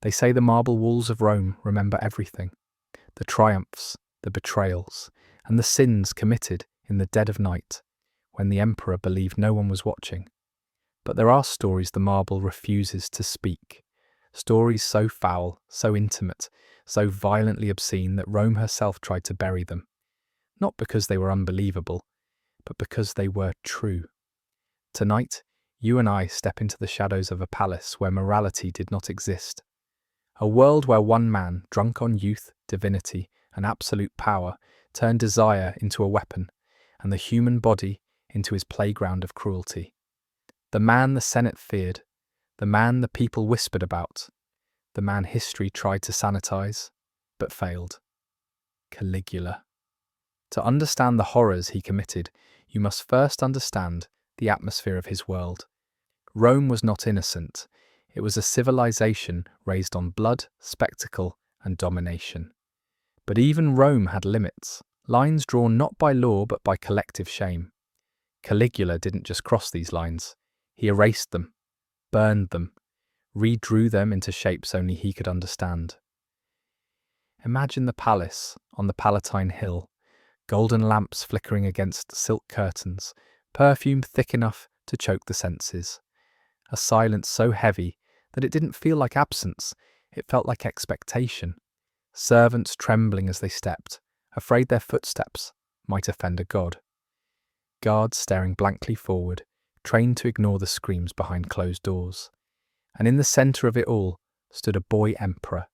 They say the marble walls of Rome remember everything: the triumphs, the betrayals, and the sins committed in the dead of night, when the emperor believed no one was watching. But there are stories the marble refuses to speak, stories so foul, so intimate, so violently obscene that Rome herself tried to bury them, not because they were unbelievable, but because they were true. Tonight, you and I step into the shadows of a palace where morality did not exist. A world where one man, drunk on youth, divinity, and absolute power, turned desire into a weapon, and the human body into his playground of cruelty. The man the Senate feared, the man the people whispered about, the man history tried to sanitize, but failed. Caligula. To understand the horrors he committed, you must first understand the atmosphere of his world. Rome was not innocent. It was a civilization raised on blood, spectacle, and domination. But even Rome had limits, lines drawn not by law but by collective shame. Caligula didn't just cross these lines. He erased them, burned them, redrew them into shapes only he could understand. Imagine the palace on the Palatine Hill, golden lamps flickering against silk curtains, perfume thick enough to choke the senses. A silence so heavy that it didn't feel like absence, it felt like expectation. Servants trembling as they stepped, afraid their footsteps might offend a god. Guards staring blankly forward, trained to ignore the screams behind closed doors. And in the centre of it all stood a boy emperor,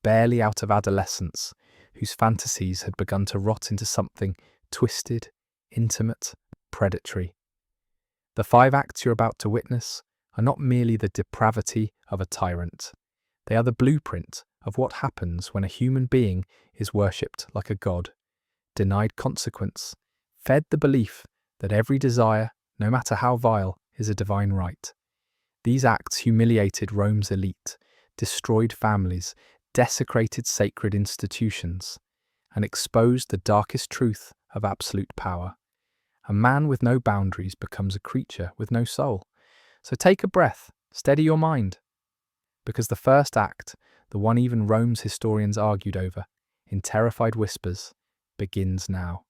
barely out of adolescence, whose fantasies had begun to rot into something twisted, intimate, predatory. The 5 acts you're about to witness are not merely the depravity of a tyrant. They are the blueprint of what happens when a human being is worshipped like a god, denied consequence, fed the belief that every desire, no matter how vile, is a divine right. These acts humiliated Rome's elite, destroyed families, desecrated sacred institutions, and exposed the darkest truth of absolute power. A man with no boundaries becomes a creature with no soul. So take a breath, steady your mind. Because the first act, the one even Rome's historians argued over, in terrified whispers, begins now.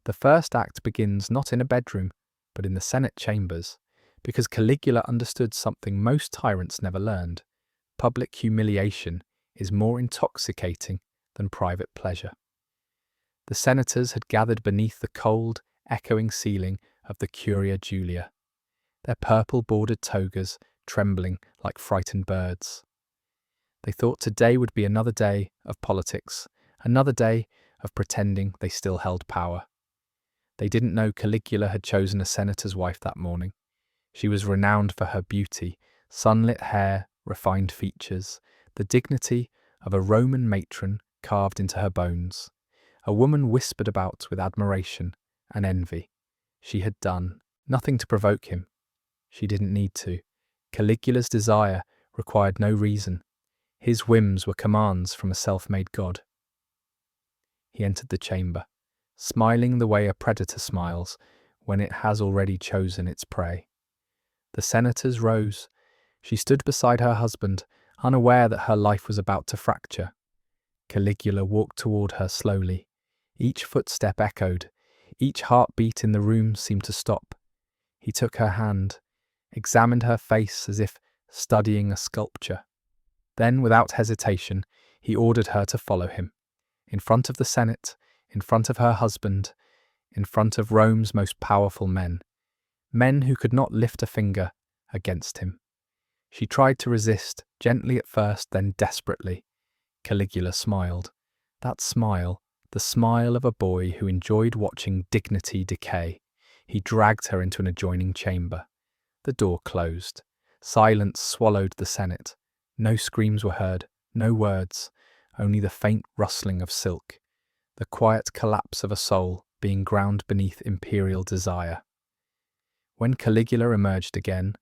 The first act begins not in a bedroom, but in the Senate chambers, because Caligula understood something most tyrants never learned. Public humiliation is more intoxicating than private pleasure. The senators had gathered beneath the cold, echoing ceiling of the Curia Julia, their purple-bordered togas trembling like frightened birds. They thought today would be another day of politics, another day of pretending they still held power. They didn't know Caligula had chosen a senator's wife that morning. She was renowned for her beauty, sunlit hair, refined features, the dignity of a Roman matron carved into her bones. A woman whispered about with admiration and envy. She had done nothing to provoke him. She didn't need to. Caligula's desire required no reason. His whims were commands from a self-made god. He entered the chamber, smiling the way a predator smiles when it has already chosen its prey. The senators rose. She stood beside her husband, unaware that her life was about to fracture. Caligula walked toward her slowly. Each footstep echoed. Each heartbeat in the room seemed to stop. He took her hand, examined her face as if studying a sculpture. Then, without hesitation, he ordered her to follow him. In front of the Senate, in front of her husband, in front of Rome's most powerful men. Men who could not lift a finger against him. She tried to resist, gently at first, then desperately. Caligula smiled. That smile, the smile of a boy who enjoyed watching dignity decay. He dragged her into an adjoining chamber. The door closed. Silence swallowed the Senate. No screams were heard, no words, only the faint rustling of silk, the quiet collapse of a soul being ground beneath imperial desire. When Caligula emerged again,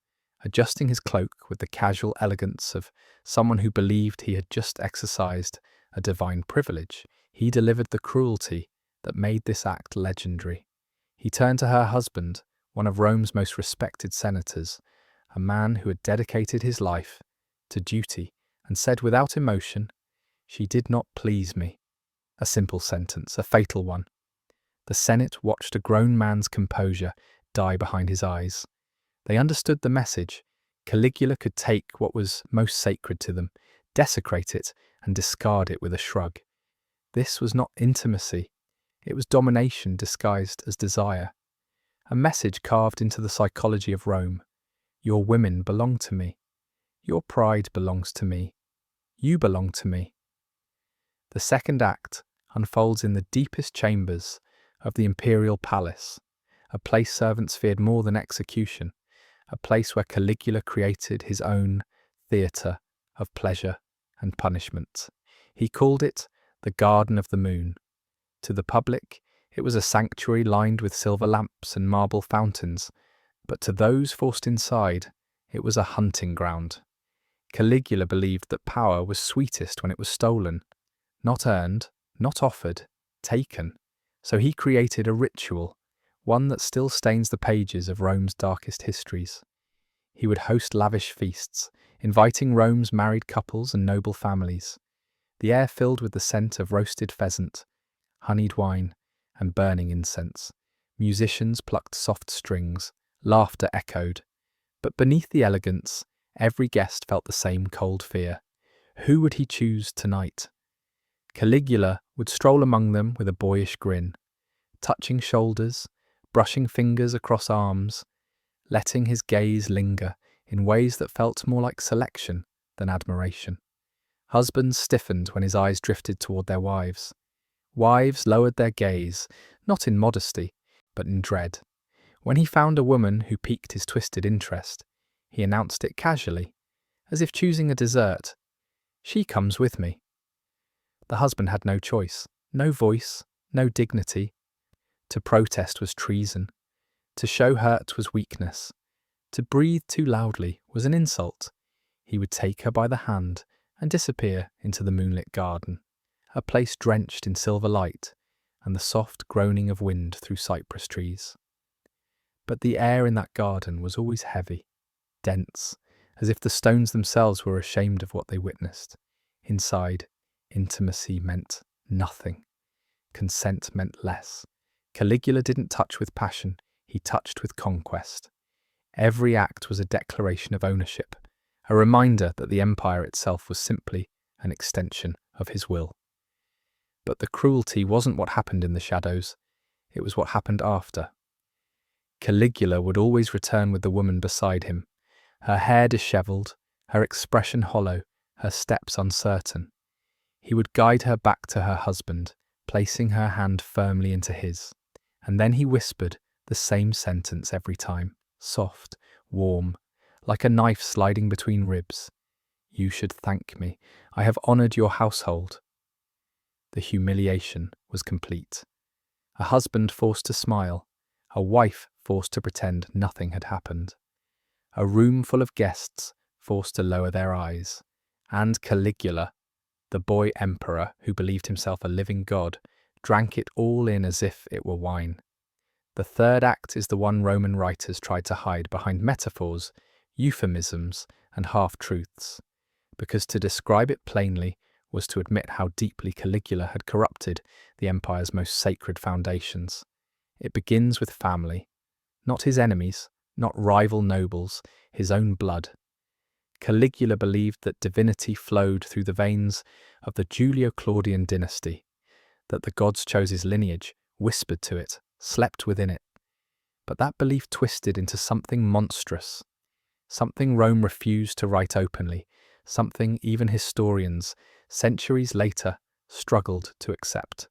adjusting his cloak with the casual elegance of someone who believed he had just exercised a divine privilege, he delivered the cruelty that made this act legendary. He turned to her husband, one of Rome's most respected senators, a man who had dedicated his life to duty and said without emotion, "She did not please me." A simple sentence, a fatal one. The Senate watched a grown man's composure die behind his eyes. They understood the message. Caligula could take what was most sacred to them, desecrate it, and discard it with a shrug. This was not intimacy. It was domination disguised as desire. A message carved into the psychology of Rome. Your women belong to me. Your pride belongs to me. You belong to me. The second act unfolds in the deepest chambers of the Imperial palace, a place servants feared more than execution, a place where Caligula created his own theatre of pleasure and punishment. He called it the Garden of the Moon. To the public, it was a sanctuary lined with silver lamps and marble fountains, but to those forced inside, it was a hunting ground. Caligula believed that power was sweetest when it was stolen, not earned, not offered, taken. So he created a ritual, one that still stains the pages of Rome's darkest histories. He would host lavish feasts, inviting Rome's married couples and noble families. The air filled with the scent of roasted pheasant, honeyed wine, and burning incense. Musicians plucked soft strings, laughter echoed. But beneath the elegance, every guest felt the same cold fear. Who would he choose tonight? Caligula would stroll among them with a boyish grin, touching shoulders, brushing fingers across arms, letting his gaze linger in ways that felt more like selection than admiration. Husbands stiffened when his eyes drifted toward their wives. Wives lowered their gaze, not in modesty, but in dread. When he found a woman who piqued his twisted interest, he announced it casually, as if choosing a dessert. "She comes with me." The husband had no choice, no voice, no dignity. To protest was treason. To show hurt was weakness. To breathe too loudly was an insult. He would take her by the hand and disappear into the moonlit garden, a place drenched in silver light and the soft groaning of wind through cypress trees. But the air in that garden was always heavy, dense, as if the stones themselves were ashamed of what they witnessed. Inside, intimacy meant nothing. Consent meant less. Caligula didn't touch with passion, he touched with conquest. Every act was a declaration of ownership, a reminder that the empire itself was simply an extension of his will. But the cruelty wasn't what happened in the shadows, it was what happened after. Caligula would always return with the woman beside him, her hair dishevelled, her expression hollow, her steps uncertain. He would guide her back to her husband, placing her hand firmly into his, and then he whispered the same sentence every time, soft, warm, like a knife sliding between ribs. "You should thank me. I have honoured your household." The humiliation was complete. A husband forced to smile, a wife forced to pretend nothing had happened. A room full of guests forced to lower their eyes. And Caligula, the boy emperor who believed himself a living god, drank it all in as if it were wine. The third act is the one Roman writers tried to hide behind metaphors, euphemisms, and half-truths, because to describe it plainly was to admit how deeply Caligula had corrupted the empire's most sacred foundations. It begins with family, not his enemies, not rival nobles, his own blood. Caligula believed that divinity flowed through the veins of the Julio-Claudian dynasty, that the gods chose his lineage, whispered to it, slept within it. But that belief twisted into something monstrous, something Rome refused to write openly, something even historians, centuries later, struggled to accept.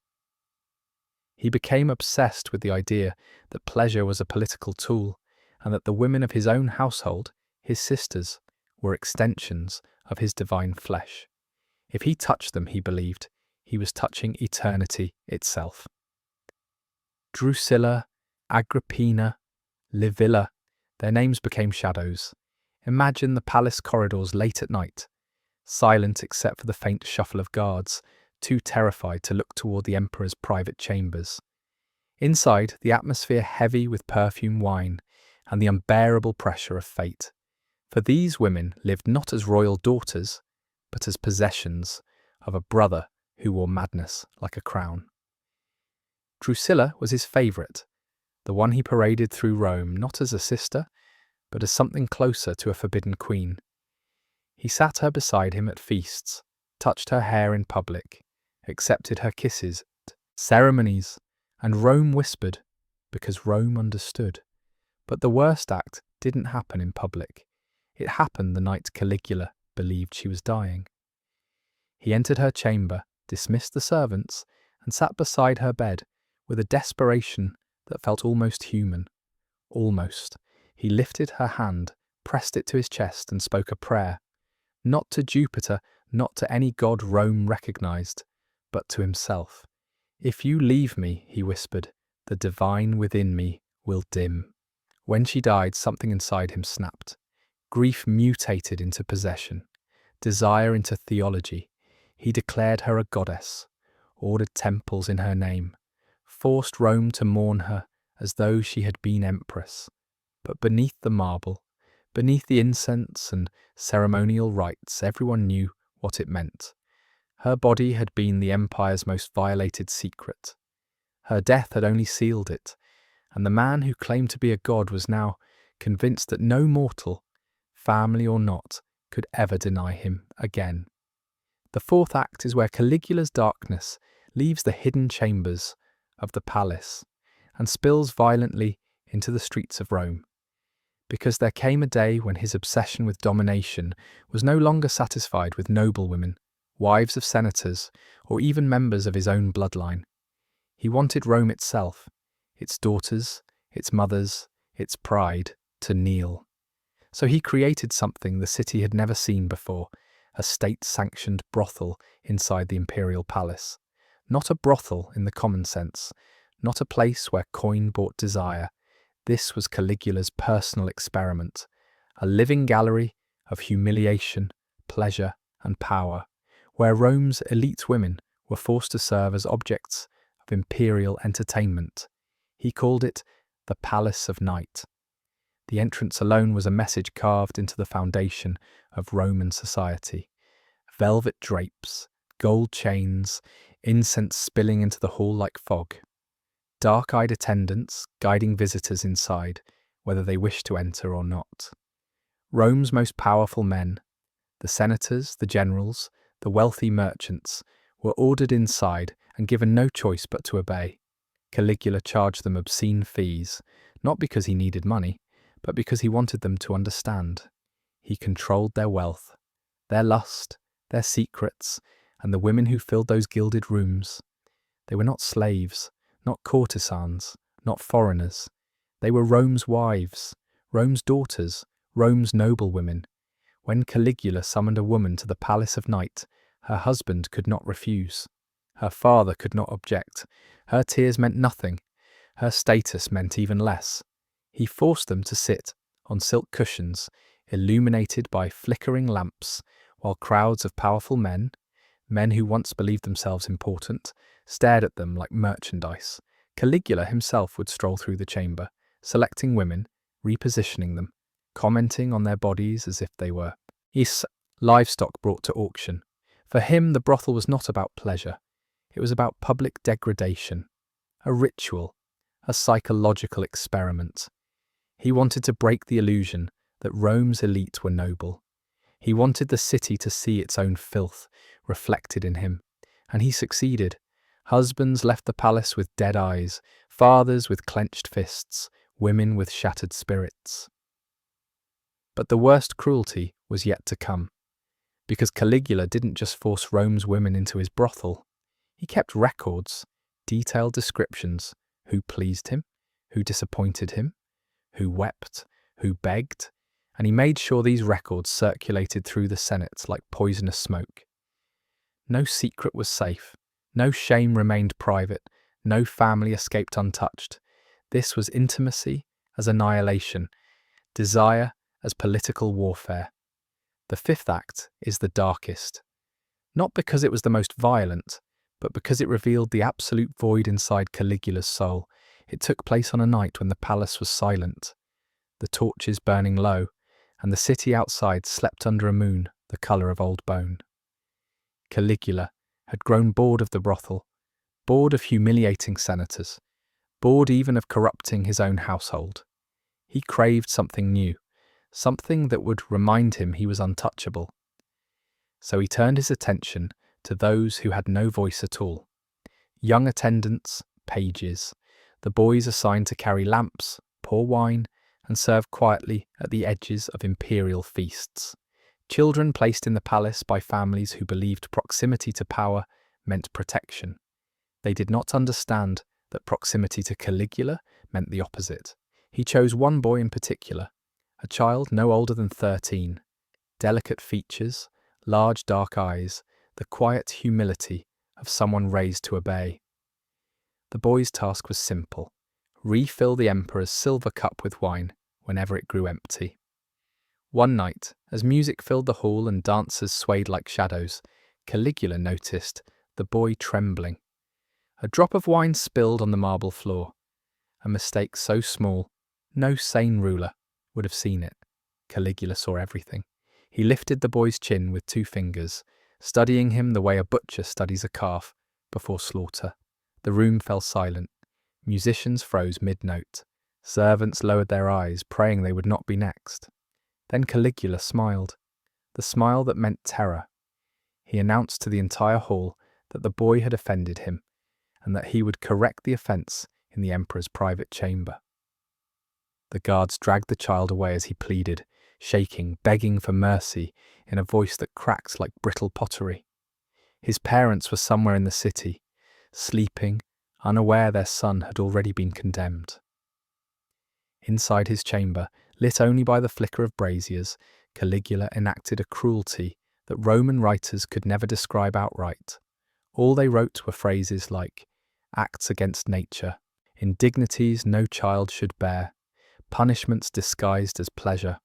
He became obsessed with the idea that pleasure was a political tool, and that the women of his own household, his sisters, were extensions of his divine flesh. If he touched them, he believed, he was touching eternity itself. Drusilla, Agrippina, Livilla, their names became shadows. Imagine the palace corridors late at night, silent except for the faint shuffle of guards, too terrified to look toward the emperor's private chambers. Inside, the atmosphere heavy with perfume wine and the unbearable pressure of fate. For these women lived not as royal daughters, but as possessions of a brother who wore madness like a crown. Drusilla was his favourite, the one he paraded through Rome not as a sister, but as something closer to a forbidden queen. He sat her beside him at feasts, touched her hair in public, accepted her kisses at ceremonies, and Rome whispered, because Rome understood. But the worst act didn't happen in public. It happened the night Caligula believed she was dying. He entered her chamber, dismissed the servants, and sat beside her bed with a desperation that felt almost human. Almost. He lifted her hand, pressed it to his chest, and spoke a prayer. Not to Jupiter, not to any god Rome recognized, but to himself. If you leave me, he whispered, the divine within me will dim. When she died, something inside him snapped. Grief mutated into possession, desire into theology. He declared her a goddess, ordered temples in her name, forced Rome to mourn her as though she had been empress. But beneath the marble, beneath the incense and ceremonial rites, everyone knew what it meant. Her body had been the empire's most violated secret. Her death had only sealed it, and the man who claimed to be a god was now convinced that no mortal, family or not, could ever deny him again. The fourth act is where Caligula's darkness leaves the hidden chambers of the palace and spills violently into the streets of Rome. Because there came a day when his obsession with domination was no longer satisfied with noblewomen, wives of senators, or even members of his own bloodline. He wanted Rome itself, its daughters, its mothers, its pride, to kneel. So he created something the city had never seen before, a state-sanctioned brothel inside the Imperial palace. Not a brothel in the common sense, not a place where coin bought desire. This was Caligula's personal experiment, a living gallery of humiliation, pleasure, and power, where Rome's elite women were forced to serve as objects of imperial entertainment. He called it the Palace of Night. The entrance alone was a message carved into the foundation of Roman society. Velvet drapes, gold chains, incense spilling into the hall like fog. Dark-eyed attendants guiding visitors inside, whether they wished to enter or not. Rome's most powerful men, the senators, the generals, the wealthy merchants, were ordered inside and given no choice but to obey. Caligula charged them obscene fees, not because he needed money, but because he wanted them to understand. He controlled their wealth, their lust, their secrets, and the women who filled those gilded rooms. They were not slaves, not courtesans, not foreigners. They were Rome's wives, Rome's daughters, Rome's noblewomen. When Caligula summoned a woman to the Palace of Night, her husband could not refuse. Her father could not object. Her tears meant nothing. Her status meant even less. He forced them to sit on silk cushions, illuminated by flickering lamps, while crowds of powerful men who once believed themselves important, stared at them like merchandise. Caligula himself would stroll through the chamber, selecting women, repositioning them, commenting on their bodies as if they were his livestock brought to auction. For him, the brothel was not about pleasure. It was about public degradation, a ritual, a psychological experiment. He wanted to break the illusion that Rome's elite were noble. He wanted the city to see its own filth reflected in him, and he succeeded. Husbands left the palace with dead eyes, fathers with clenched fists, women with shattered spirits. But the worst cruelty was yet to come, because Caligula didn't just force Rome's women into his brothel. He kept records, detailed descriptions, who pleased him, who disappointed him, who wept, who begged, and he made sure these records circulated through the Senate like poisonous smoke. No secret was safe, no shame remained private, no family escaped untouched. This was intimacy as annihilation, desire as political warfare. The fifth act is the darkest, not because it was the most violent, but because it revealed the absolute void inside Caligula's soul. It took place on a night when the palace was silent, the torches burning low, and the city outside slept under a moon the colour of old bone. Caligula had grown bored of the brothel, bored of humiliating senators, bored even of corrupting his own household. He craved something new, something that would remind him he was untouchable. So he turned his attention to those who had no voice at all. Young attendants, pages, the boys assigned to carry lamps, pour wine, and serve quietly at the edges of imperial feasts. Children placed in the palace by families who believed proximity to power meant protection. They did not understand that proximity to Caligula meant the opposite. He chose one boy in particular, a child no older than 13. Delicate features, large dark eyes, the quiet humility of someone raised to obey. The boy's task was simple: refill the emperor's silver cup with wine whenever it grew empty. One night, as music filled the hall and dancers swayed like shadows, Caligula noticed the boy trembling. A drop of wine spilled on the marble floor. A mistake so small, no sane ruler would have seen it. Caligula saw everything. He lifted the boy's chin with 2 fingers, studying him the way a butcher studies a calf before slaughter. The room fell silent. Musicians froze mid-note. Servants lowered their eyes, praying they would not be next. Then Caligula smiled, the smile that meant terror. He announced to the entire hall that the boy had offended him, and that he would correct the offence in the emperor's private chamber. The guards dragged the child away as he pleaded, shaking, begging for mercy in a voice that cracked like brittle pottery. His parents were somewhere in the city, sleeping, unaware their son had already been condemned. Inside his chamber, lit only by the flicker of braziers, Caligula enacted a cruelty that Roman writers could never describe outright. All they wrote were phrases like acts against nature, indignities no child should bear, punishments disguised as pleasure.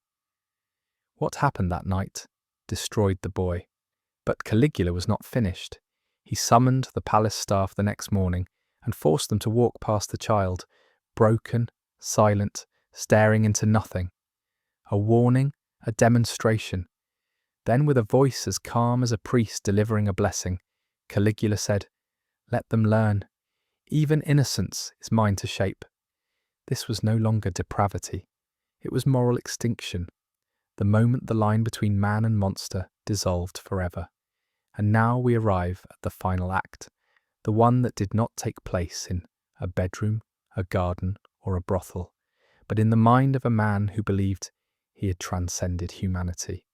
What happened that night destroyed the boy. But Caligula was not finished. He summoned the palace staff the next morning and forced them to walk past the child, broken, silent, staring into nothing. A warning, a demonstration. Then, with a voice as calm as a priest delivering a blessing, Caligula said, "Let them learn. Even innocence is mine to shape." This was no longer depravity. It was moral extinction. The moment the line between man and monster dissolved forever. And now we arrive at the final act, the one that did not take place in a bedroom, a garden, or a brothel, but in the mind of a man who believed he had transcended humanity.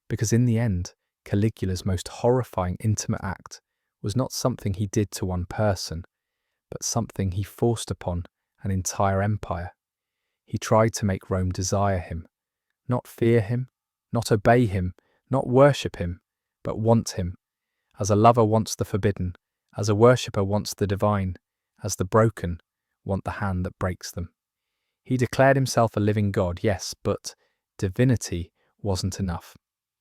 Because in the end, Caligula's most horrifying intimate act was not something he did to one person, but something he forced upon an entire empire. He tried to make Rome desire him, not fear him, not obey him, not worship him, but want him, as a lover wants the forbidden, as a worshipper wants the divine, as the broken want the hand that breaks them. He declared himself a living God, yes, but divinity wasn't enough.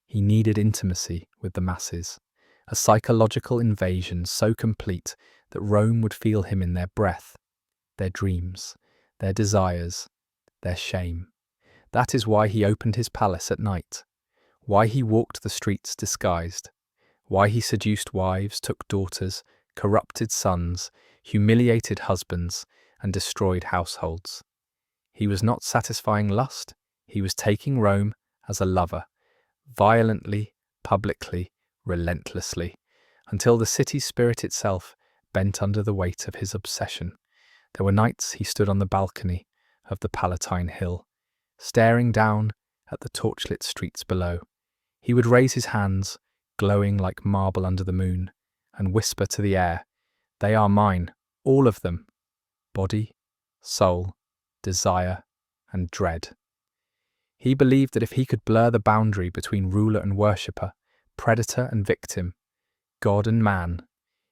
He needed intimacy with the masses, a psychological invasion so complete that Rome would feel him in their breath, their dreams, their desires, their shame. That is why he opened his palace at night, why he walked the streets disguised, why he seduced wives, took daughters, corrupted sons, humiliated husbands, and destroyed households. He was not satisfying lust, he was taking Rome as a lover, violently, publicly, relentlessly, until the city spirit itself bent under the weight of his obsession. There were nights he stood on the balcony of the Palatine Hill, staring down at the torchlit streets below. He would raise his hands, glowing like marble under the moon, and whisper to the air, "They are mine, all of them, body, soul, desire, and dread." He believed that if he could blur the boundary between ruler and worshipper, predator and victim, God and man,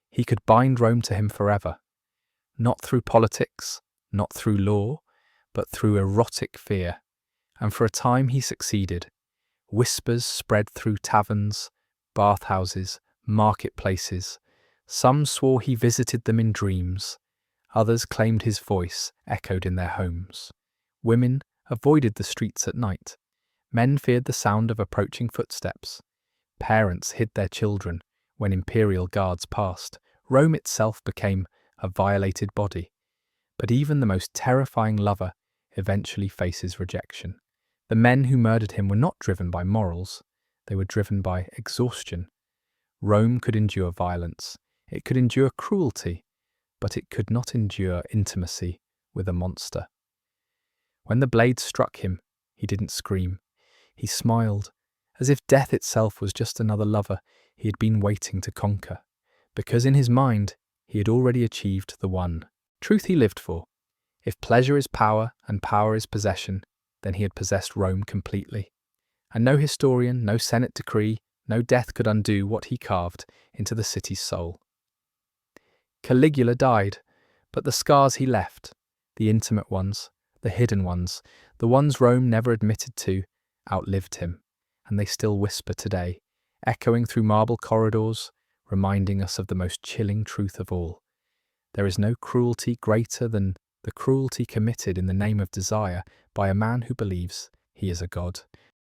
he could bind Rome to him forever. Not through politics, not through law, but through erotic fear. And for a time he succeeded. Whispers spread through taverns, bathhouses, marketplaces. Some swore he visited them in dreams. Others claimed his voice echoed in their homes. Women avoided the streets at night. Men feared the sound of approaching footsteps. Parents hid their children, When imperial guards passed, Rome itself became a violated body. But even the most terrifying lover eventually faces rejection. The men who murdered him were not driven by morals, they were driven by exhaustion. Rome could endure violence, it could endure cruelty, but it could not endure intimacy with a monster. When the blade struck him, he didn't scream. He smiled, as if death itself was just another lover he had been waiting to conquer, because in his mind he had already achieved the one truth he lived for. If pleasure is power and power is possession, then he had possessed Rome completely. And no historian, no Senate decree, no death could undo what he carved into the city's soul. Caligula died, but the scars he left, the intimate ones, the hidden ones, the ones Rome never admitted to, outlived him, and they still whisper today, echoing through marble corridors, reminding us of the most chilling truth of all. There is no cruelty greater than the cruelty committed in the name of desire by a man who believes he is a god.